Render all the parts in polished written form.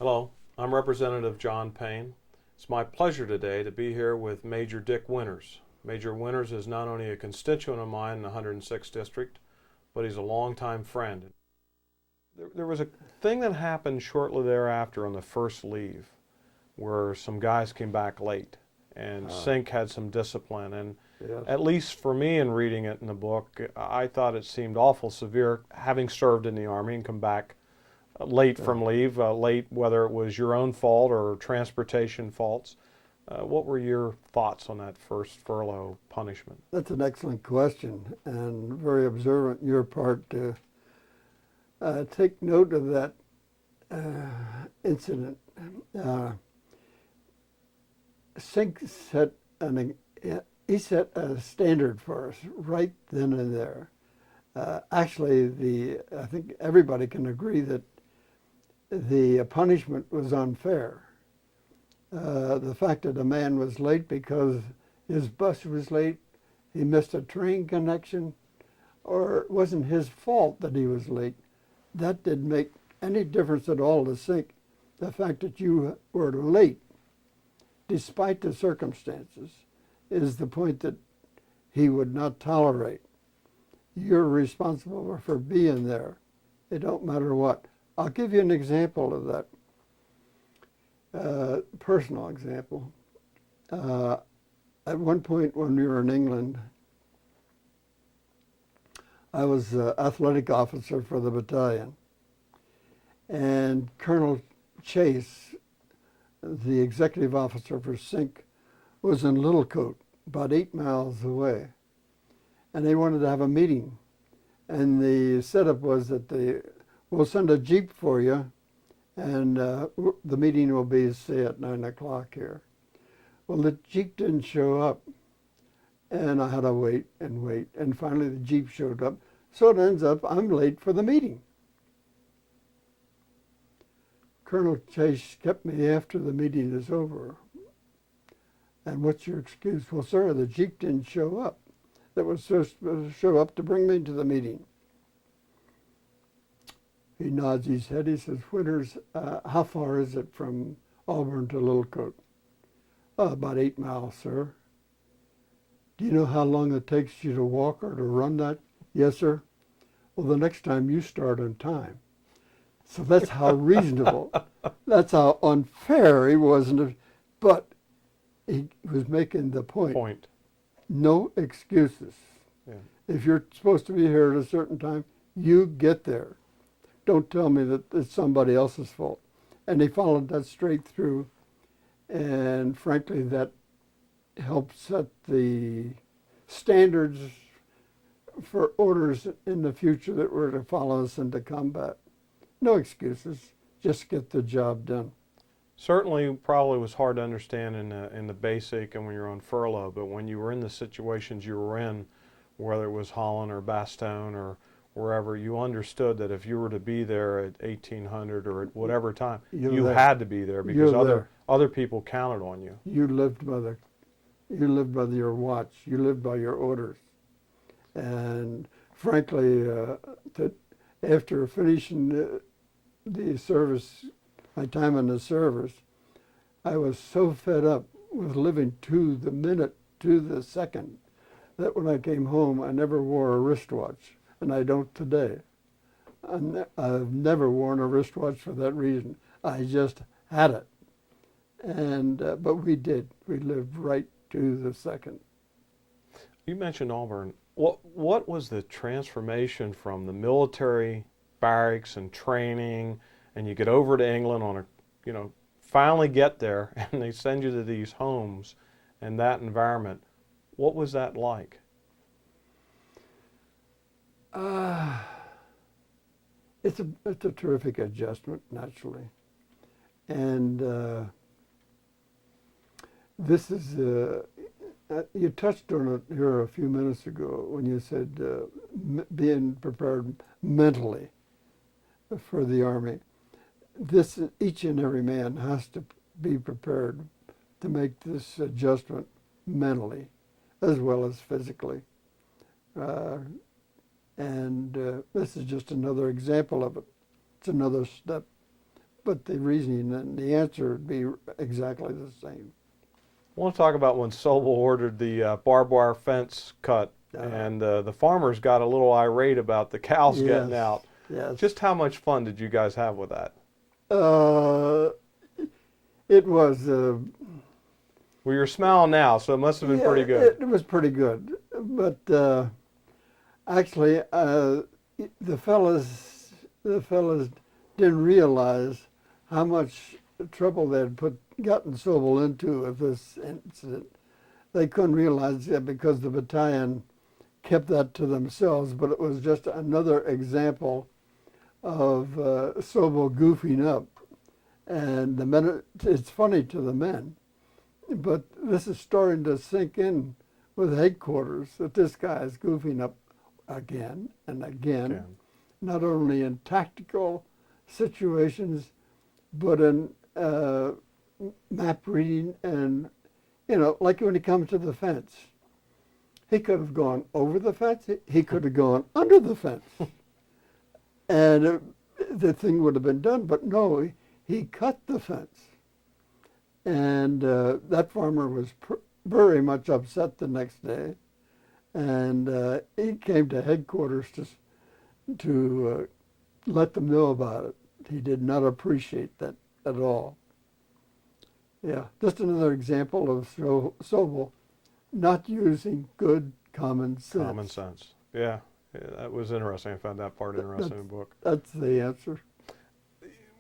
Hello, I'm Representative John Payne. It's my pleasure today to be here with Major Dick Winters. Major Winters is not only a constituent of mine in the 106th District, but he's a longtime friend. There was a thing that happened shortly thereafter on the first leave where some guys came back late and Sink had some discipline. And Yes. at least for me in reading it in the book, I thought it seemed awful severe having served in the Army and come back late from leave, late whether it was your own fault or transportation faults. What were your thoughts on that first furlough punishment? That's an excellent question and very observant on your part to take note of that incident. Sink set he set a standard for us right then and there. Actually, I think everybody can agree that the punishment was unfair. The fact that a man was late because his bus was late, he missed a train connection, or it wasn't his fault that he was late, that didn't make any difference at all to Sink. The fact that you were late, despite the circumstances, is the point that he would not tolerate. You're responsible for being there. It don't matter what. I'll give you an example of that, personal example. At one point when we were in England, I was athletic officer for the battalion, and Colonel Chase, the executive officer for Sink, was in Littlecote, about 8 miles away, and they wanted to have a meeting. And the setup was that we'll send a Jeep for you, and the meeting will be, say, at 9 o'clock here. Well, the Jeep didn't show up, and I had to wait and wait, and finally the Jeep showed up. So it ends up I'm late for the meeting. Colonel Chase kept me after the meeting is over. And what's your excuse? Well, sir, the Jeep didn't show up. That was supposed to show up to bring me to the meeting. He nods his head. He says, Winters, how far is it from Auburn to Littlecote? About 8 miles, sir. Do you know how long it takes you to walk or to run that? Yes, sir. Well, the next time you start on time. So that's how reasonable, that's how unfair he wasn't. But he was making the point. No excuses. Yeah. If you're supposed to be here at a certain time, you get there. Don't tell me that it's somebody else's fault. And he followed that straight through. And frankly, that helped set the standards for orders in the future that were to follow us into combat. No excuses, just get the job done. Certainly, probably was hard to understand in the basic and when you're on furlough, but when you were in the situations you were in, whether it was Holland or Bastogne or wherever, you understood that if you were to be there at 1800 or at whatever time, you had to be there because other people counted on you. You lived by your watch. You lived by your orders. And frankly, after finishing the service, my time in the service, I was so fed up with living to the minute, to the second, that when I came home, I never wore a wristwatch, and I don't today. I've never worn a wristwatch for that reason. I just had it. And but we did. We lived right to the second. You mentioned Auburn. What was the transformation from the military barracks and training, and you get over to England on a, finally get there, and they send you to these homes and that environment. What was that like? It's a terrific adjustment, naturally, and this is you touched on it here a few minutes ago when you said being prepared mentally for the Army. Each and every man has to be prepared to make this adjustment mentally as well as physically. And this is just another example of it. It's another step but the reasoning and the answer would be exactly the same. I want to talk about when Sobel ordered the barbed wire fence cut, and the farmers got a little irate about the cows getting out. Yes. Just how much fun did you guys have with that? It was. Well, you're smiling now, so it must have been pretty good. It was pretty good, but actually, the fellas didn't realize how much trouble they had gotten Sobel into with this incident. They couldn't realize that because the battalion kept that to themselves, but it was just another example of Sobel goofing up. And the men, it's funny to the men, but this is starting to sink in with headquarters that this guy is goofing up again and again, not only in tactical situations, but in map reading and, like when it comes to the fence. He could have gone over the fence, he could have gone under the fence, and the thing would have been done, but no, he cut the fence. And that farmer was very much upset the next day, and he came to headquarters to let them know about it. He did not appreciate that at all. Yeah, just another example of Sobel not using good common sense. Common sense. Yeah, that was interesting. I found that part interesting in the book. That's the answer.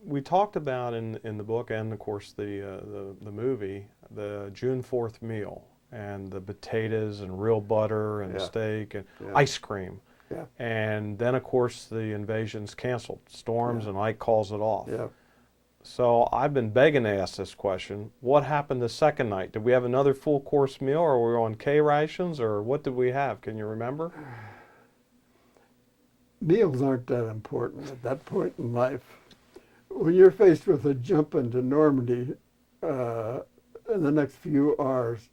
We talked about in the book and of course the movie the June 4th meal and the potatoes and real butter and steak and ice cream. Yeah. And then of course the invasion's canceled. Storms and Ike calls it off. Yeah. So I've been begging to ask this question. What happened the second night? Did we have another full course meal, or were we on K rations, or what did we have? Can you remember? Meals aren't that important at that point in life. When you're faced with a jump into Normandy in the next few hours,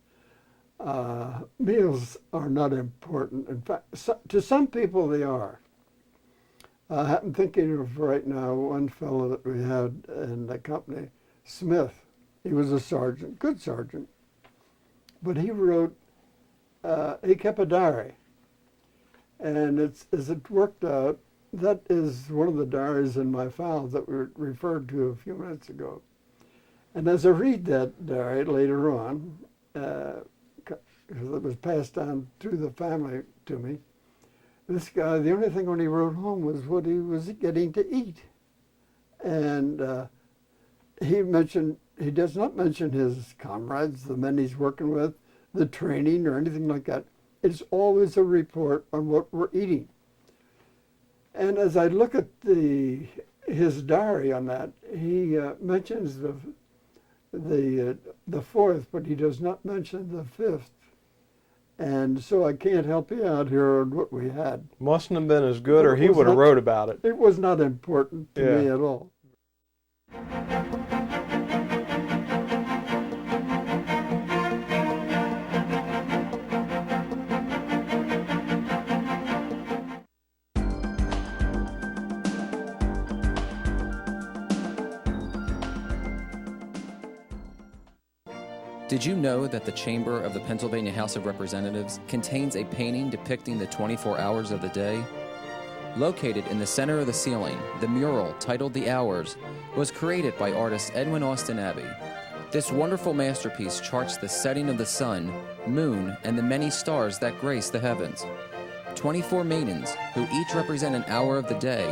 meals are not important. In fact, to some people they are. I'm thinking of right now one fellow that we had in the company, Smith. He was a sergeant, good sergeant, but he wrote, he kept a diary. And as it worked out, that is one of the diaries in my files that we referred to a few minutes ago. And as I read that diary later on, because it was passed on through the family to me, this guy, the only thing when he wrote home was what he was getting to eat. And he does not mention his comrades, the men he's working with, the training or anything like that. It's always a report on what we're eating. And as I look at his diary on that, he mentions the fourth, but he does not mention the fifth. And so I can't help you out here on what we had. Mustn't have been as good, or he would have wrote about it. It was not important to me at all. Did you know that the chamber of the Pennsylvania House of Representatives contains a painting depicting the 24 hours of the day? Located in the center of the ceiling, the mural titled The Hours was created by artist Edwin Austin Abbey. This wonderful masterpiece charts the setting of the sun, moon, and the many stars that grace the heavens. 24 maidens, who each represent an hour of the day,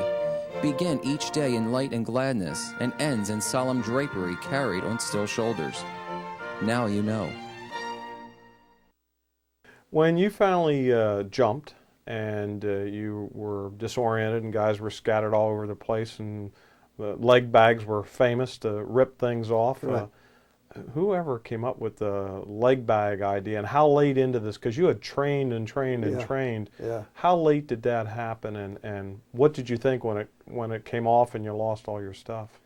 begin each day in light and gladness and ends in solemn drapery carried on still shoulders. Now you know. When you finally jumped and you were disoriented and guys were scattered all over the place and the leg bags were famous to rip things off, Right. Whoever came up with the leg bag idea and how late into this, because you had trained and trained and trained, how late did that happen, and what did you think when it came off and you lost all your stuff?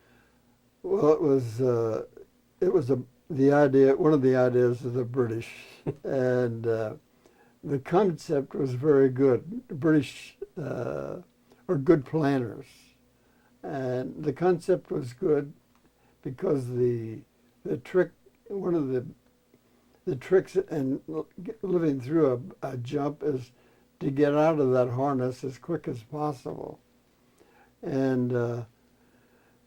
Well, it was the idea, one of the ideas of the British, and the concept was very good. The British are good planners, and the concept was good, because the trick, one of the tricks in living through a jump is to get out of that harness as quick as possible. And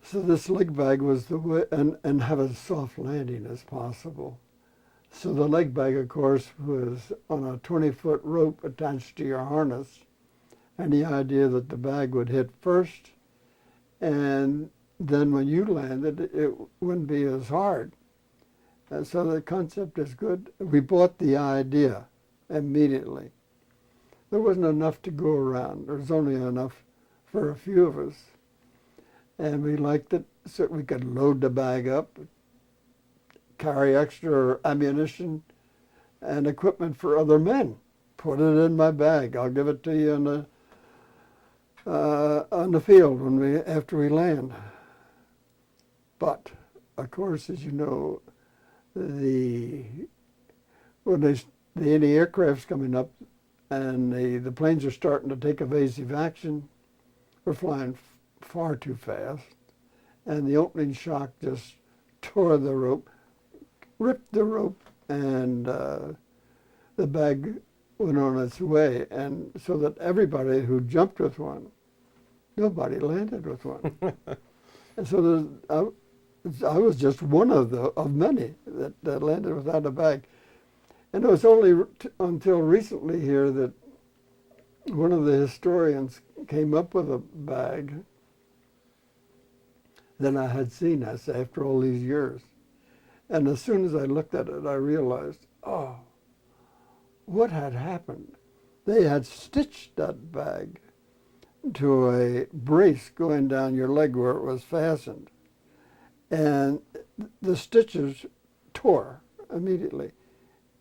so this leg bag was the way, and have a soft landing as possible. So the leg bag, of course, was on a 20-foot rope attached to your harness, and the idea that the bag would hit first, and then when you landed, it wouldn't be as hard. And so the concept is good. We bought the idea immediately. There wasn't enough to go around. There was only enough for a few of us. And we liked it so we could load the bag up, carry extra ammunition and equipment for other men. Put it in my bag. I'll give it to you on the field after we land. But of course, as you know, when the anti-aircraft's coming up and the planes are starting to take evasive action, we're flying far too fast, and the opening shock just tore the rope, ripped the rope, and the bag went on its way, and so that everybody who jumped with one, nobody landed with one. And so I was just one of many that landed without a bag. And it was only until recently here that one of the historians came up with a bag that I had seen this after all these years. And as soon as I looked at it, I realized, oh, what had happened? They had stitched that bag to a brace going down your leg where it was fastened. And the stitches tore immediately.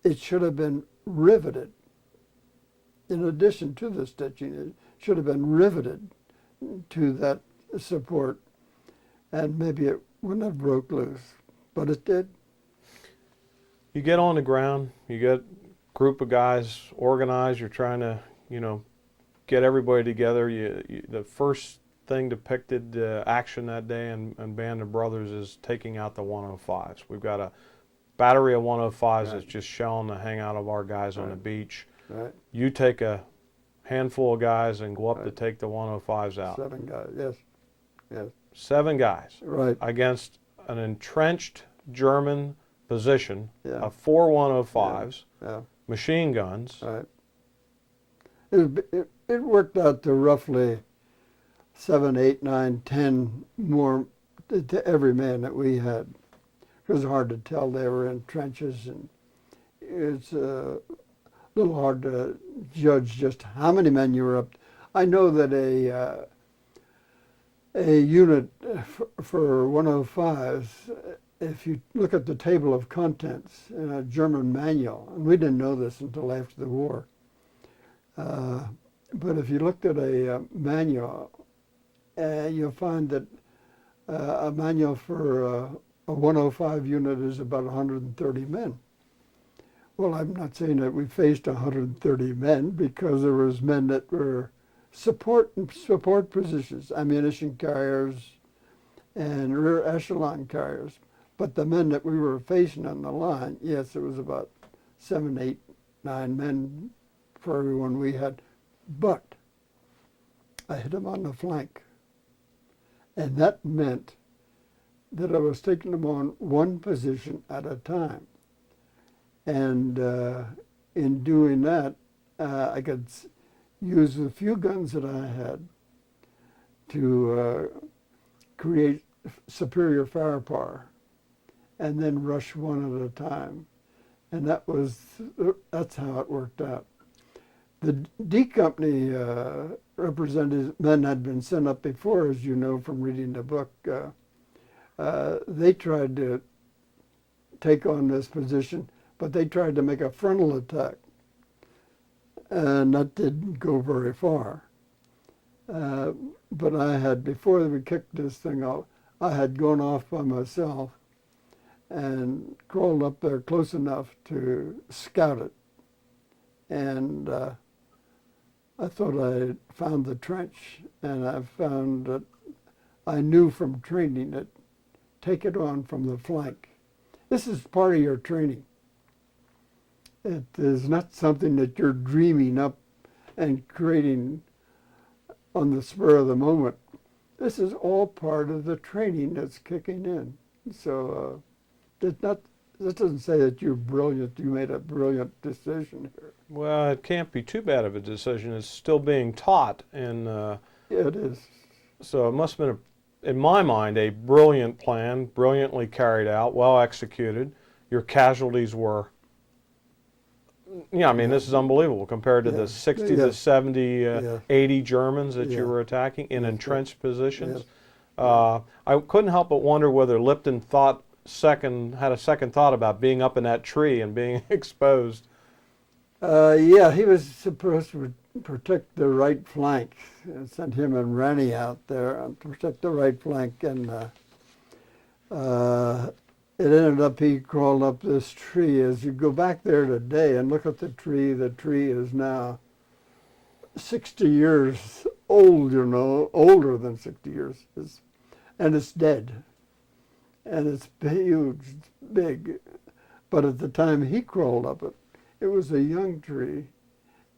It should have been riveted. In addition to the stitching, it should have been riveted to that support, and maybe it wouldn't have broke loose, but it did. You get on the ground, you get a group of guys organized, you're trying to, get everybody together. The first thing depicted action that day in Band of Brothers is taking out the 105s. We've got a battery of 105s that's just shelling the hangout of our guys on the beach. Right. You take a handful of guys and go up to take the 105s out. 7 guys, yes. Yes. 7 guys. Right. Against an entrenched German position Yeah. of 4 105s, Yeah. machine guns. Right. It worked out to roughly 7, 8, 9, 10 more to every man that we had. It was hard to tell. They were in trenches, and it's a little hard to judge just how many men you were up to. I know that a unit for 105s, if you look at the table of contents in a German manual, and we didn't know this until after the war, but if you looked at a manual, you'll find that a manual for a 105 unit is about 130 men. Well, I'm not saying that we faced 130 men, because there was men that were support positions, ammunition carriers and rear echelon carriers. But the men that we were facing on the line, yes, it was about 7, 8, 9 men for everyone we had. But I hit them on the flank. And that meant that I was taking them on one position at a time. And in doing that, I could use the few guns that I had to create superior firepower, and then rush one at a time. And that's how it worked out. The D Company representatives, men had been sent up before, as you know from reading the book. They tried to take on this position, but they tried to make a frontal attack, and that didn't go very far. But I had, before we kicked this thing off, I had gone off by myself and crawled up there close enough to scout it. And I thought I found the trench, and I found that I knew from training that take it on from the flank. This is part of your training. It is not something that you're dreaming up and creating on the spur of the moment. This is all part of the training that's kicking in. So that doesn't say that you're brilliant. You made a brilliant decision here. Well, it can't be too bad of a decision. It's still being taught, and Yeah, it is. so it must have been, in my mind, a brilliant plan, brilliantly carried out, well executed. Your casualties were, yeah, I mean, this is unbelievable compared to the 60 to 70, 80 Germans that you were attacking in entrenched positions. I couldn't help but wonder whether Lipton had a second thought about being up in that tree and being exposed. Yeah, he was supposed to protect the right flank. Sent him and Rennie out there to protect the right flank, and it ended up he crawled up this tree. As you go back there today and look at the tree is now 60 years old, you know, older than 60 years, and it's dead. And it's huge, it's big. But at the time he crawled up it, it was a young tree,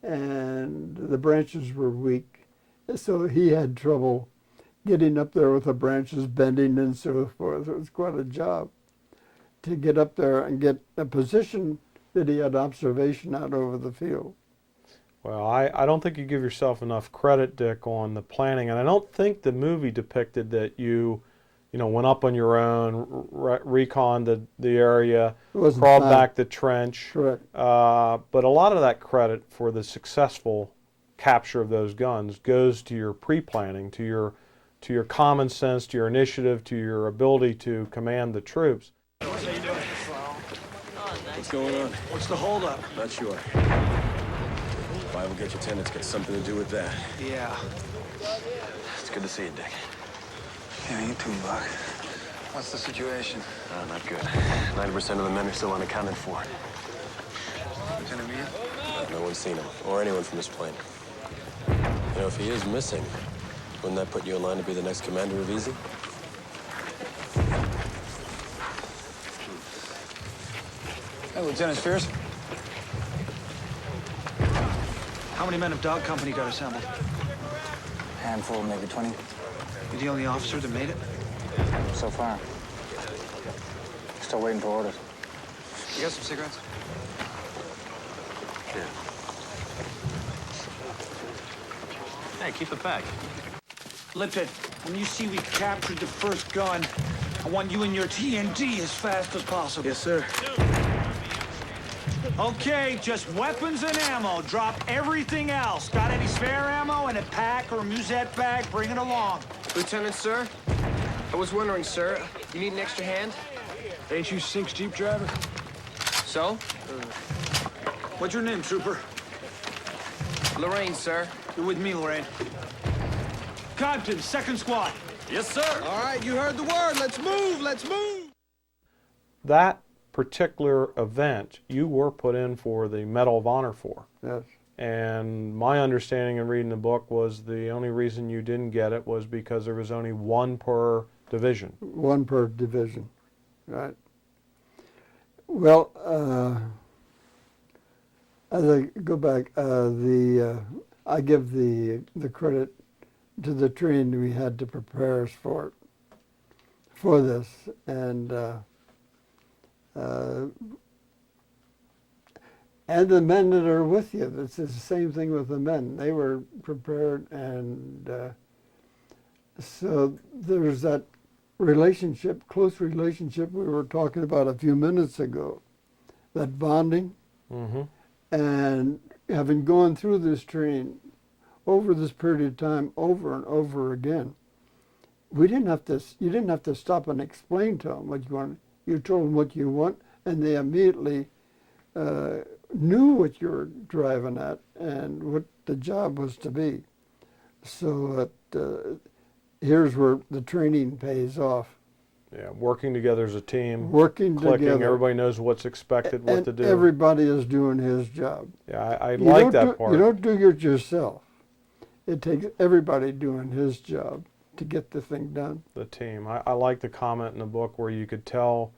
and the branches were weak. So he had trouble getting up there with the branches bending and so forth. It was quite a job to get up there and get a position that he had observation out over the field. Well, I don't think you give yourself enough credit, Dick, on the planning, and I don't think the movie depicted that you went up on your own, reconned the area, crawled back the trench. Correct. But a lot of that credit for the successful capture of those guns goes to your pre-planning, to your common sense, to your initiative, to your ability to command the troops. What's going on? What's the holdup? Not sure. Why will get your tenants got something to do with that? Yeah. It's good to see you, Dick. Yeah, you too, Buck. What's the situation? Not good. 90% of the men are still unaccounted for. Lieutenant Meade? No one's seen him, or anyone from this plane. You know, if he is missing, wouldn't that put you in line to be the next commander of Easy? Hey, Lieutenant Spears. How many men of Dog Company got assembled? Handful, maybe 20 You the only officer that made it? so far. Still waiting for orders. You got some cigarettes? Yeah. Hey, keep it back. Lipton, when you see we captured the first gun, I want you and your TND as fast as possible. Yes, sir. Okay, just weapons and ammo. Drop everything else. Got any spare ammo in a pack or a musette bag? Bring it along. Lieutenant, sir? I was wondering, sir, you need an extra hand? Ain't you Sink's Jeep driver? So? What's your name, trooper? Lorraine, sir. You're with me, Lorraine. Compton, second squad. Yes, sir. All right, you heard the word. Let's move, let's move. That particular event you were put in for the Medal of Honor for. Yes. And my understanding in reading the book was the only reason you didn't get it was because there was only one per division. One per division, right. Well, as I go back, I give the credit to the training we had to prepare us for this, and the men that are with you. It's the same thing with the men. They were prepared, and so there's that relationship, close relationship we were talking about a few minutes ago, that bonding. Mm-hmm. And having gone through this training over this period of time, over and over again, you didn't have to stop and explain to them what you wanted. You told them what you want, and they immediately knew what you were driving at and what the job was to be. So here's where the training pays off. Yeah, working together as a team. Working clicking, together. Everybody knows what's expected, what to do. Everybody is doing his job. Yeah, I like that part. You don't do it yourself. It takes everybody doing his job. to get the thing done. The team. I like the comment in the book where you could tell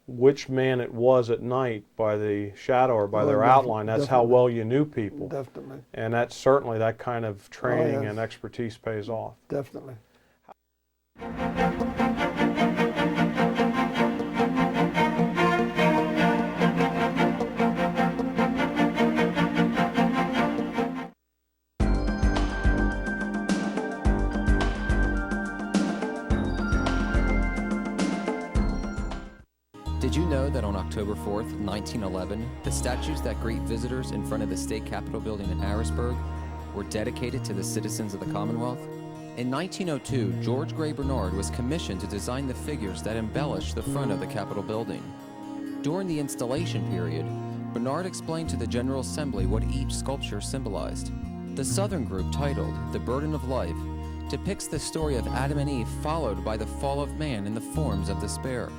which man it was at night by the shadow or by their outline. That's how well you knew people. Definitely. And that's certainly that kind of training yes. and expertise pays off. Definitely. Did you know that on October 4th, 1911, the statues that greet visitors in front of the state capitol building in Harrisburg were dedicated to the citizens of the Commonwealth? In 1902, George Gray Bernard was commissioned to design the figures that embellish the front of the Capitol building. During the installation period, Bernard explained to the General Assembly what each sculpture symbolized. The Southern group, titled The Burden of Life, depicts the story of Adam and Eve followed by the fall of man in the forms of despair.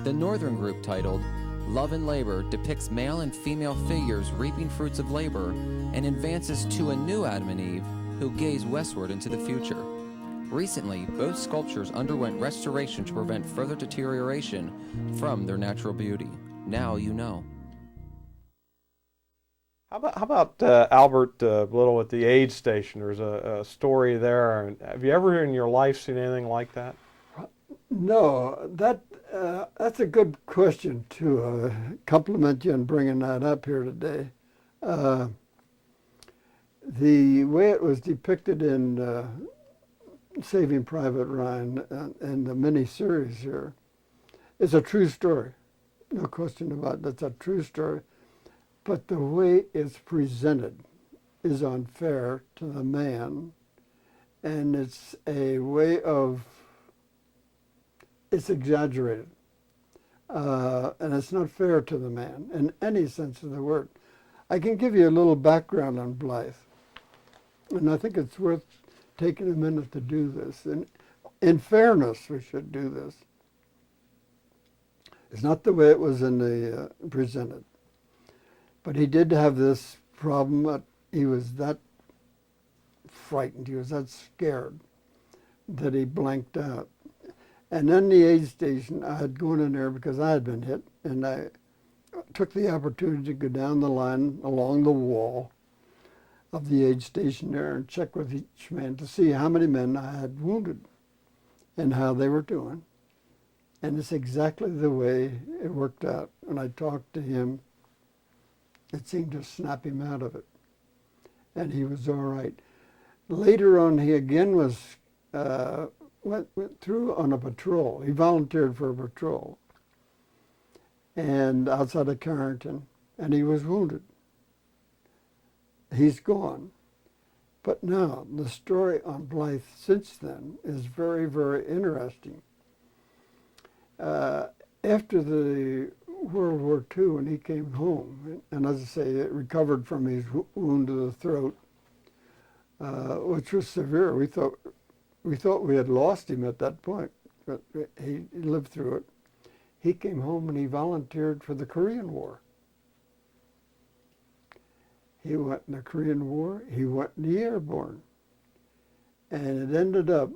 The Northern group, titled Love and Labor, depicts male and female figures reaping fruits of labor and advances to a new Adam and Eve who gaze westward into the future. Recently, both sculptures underwent restoration to prevent further deterioration from their natural beauty. Now you know. How about Albert Little at the aid station? There's a story there. Have you ever in your life seen anything like that? No, that's a good question too. Compliment you on bringing that up here today. The way it was depicted in Saving Private Ryan and the mini-series here is a true story. No question about it. That's a true story. But the way it's presented is unfair to the man, and it's a way of, it's exaggerated. And it's not fair to the man in any sense of the word. I can give you a little background on Blythe, and I think it's worth taking a minute to do this. And in fairness, we should do this. It's not the way it was in the presented. But he did have this problem that he was that frightened, he was that scared that he blanked out. And then the aid station, I had gone in there because I had been hit, and I took the opportunity to go down the line along the wall of the aid station there and check with each man to see how many men I had wounded and how they were doing. And it's exactly the way it worked out. When I talked to him, it seemed to snap him out of it, and he was all right. Later on, he again was went through on a patrol. He volunteered for a patrol, and outside of Carrington, and he was wounded. He's gone. But now, the story on Blythe since then is very, very interesting. After the World War II, when he came home, and as I say, recovered from his wound to the throat, which was severe. We thought we had lost him at that point, but he lived through it. He came home and he volunteered for the Korean War. He went in the Korean War, he went in the airborne, and it ended up,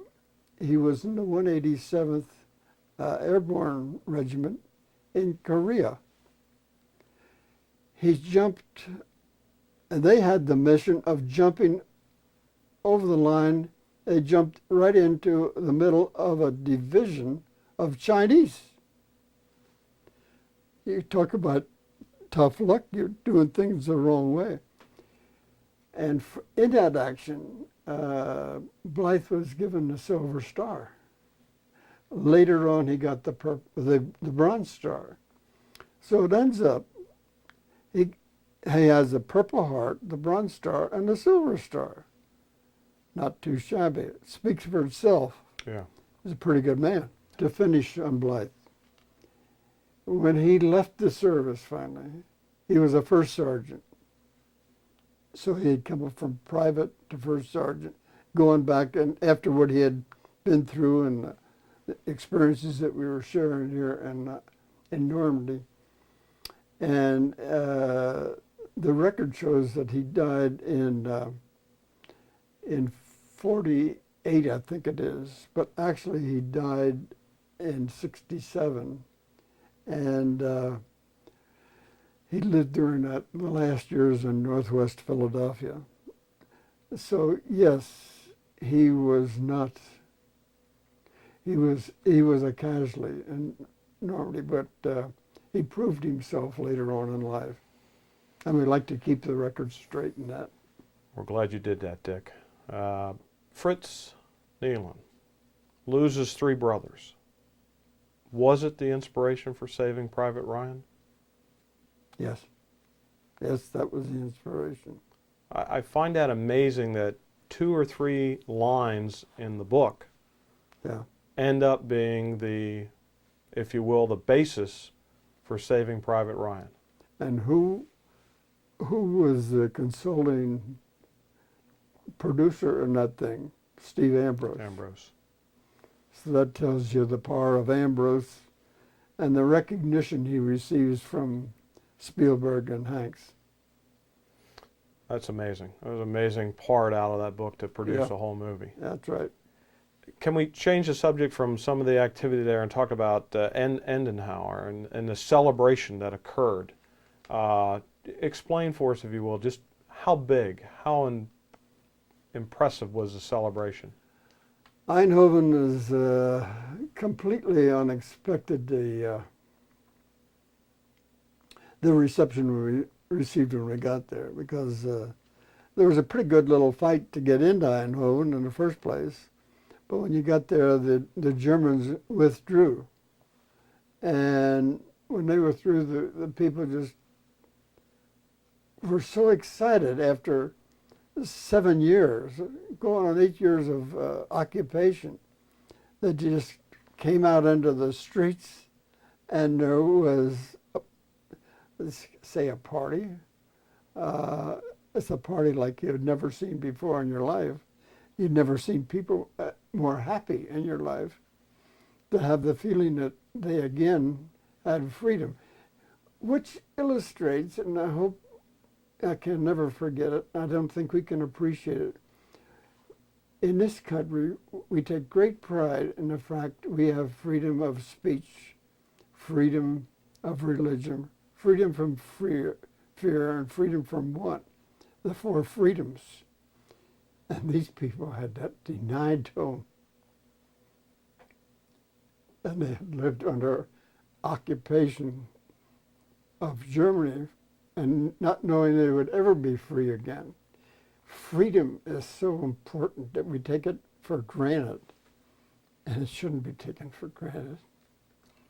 he was in the 187th Airborne Regiment in Korea. He jumped, and they had the mission of jumping over the line. They jumped right into the middle of a division of Chinese. You talk about tough luck, you're doing things the wrong way. And in that action, Blythe was given the Silver Star. Later on, he got the Bronze Star. So it ends up, he has the Purple Heart, the Bronze Star, and the Silver Star. Not too shabby. It speaks for itself. Yeah. He's a pretty good man. To finish on Blythe, when he left the service finally, he was a first sergeant. So he had come up from private to first sergeant, going back, and after what he had been through and the experiences that we were sharing here in Normandy. And the record shows that he died in 68, I think it is, but actually he died in 67, and he lived during the last years in Northwest Philadelphia. So yes, he was not. He was a casualty, and normally, but he proved himself later on in life. And we like to keep the record straight in that. We're glad you did that, Dick. Fritz Nealon loses 3 brothers. Was it the inspiration for Saving Private Ryan? Yes. Yes, that was the inspiration. I find that amazing that 2 or 3 lines in the book Yeah. end up being the, if you will, the basis for Saving Private Ryan. And who was the consoling producer in that thing? Steve Ambrose. Ambrose. So that tells you the power of Ambrose and the recognition he receives from Spielberg and Hanks. That's amazing. It was an amazing part out of that book to produce Yeah. a whole movie. That's right. Can we change the subject from some of the activity there and talk about Endenhauer and the celebration that occurred? Explain for us, if you will, just how big, how impressive was the celebration? Eindhoven is completely unexpected, the reception we received when we got there, because there was a pretty good little fight to get into Eindhoven in the first place. But when you got there, the Germans withdrew. And when they were through, the people just were so excited after 7 years, going on 8 years of occupation, that you just came out into the streets, and there was, let's say, a party. It's a party like you'd never seen before in your life. You'd never seen people more happy in your life, to have the feeling that they again had freedom, which illustrates, and I hope I can never forget it, I don't think we can appreciate it. In this country, we take great pride in the fact we have freedom of speech, freedom of religion, freedom from fear, and freedom from want, the 4 freedoms. And these people had that denied to them. And they had lived under occupation of Germany and not knowing they would ever be free again. Freedom is so important that we take it for granted, and it shouldn't be taken for granted.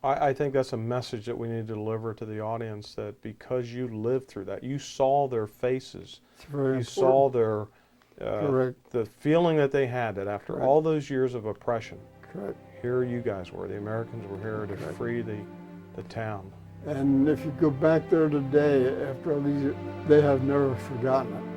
I think that's a message that we need to deliver to the audience, that because you lived through that, you saw their faces, It's very you important. saw their Correct. the feeling that they had that after Correct. all those years of oppression, Correct. here you guys were, the Americans were here to free the town. And if you go back there today, after all these years, they have never forgotten it.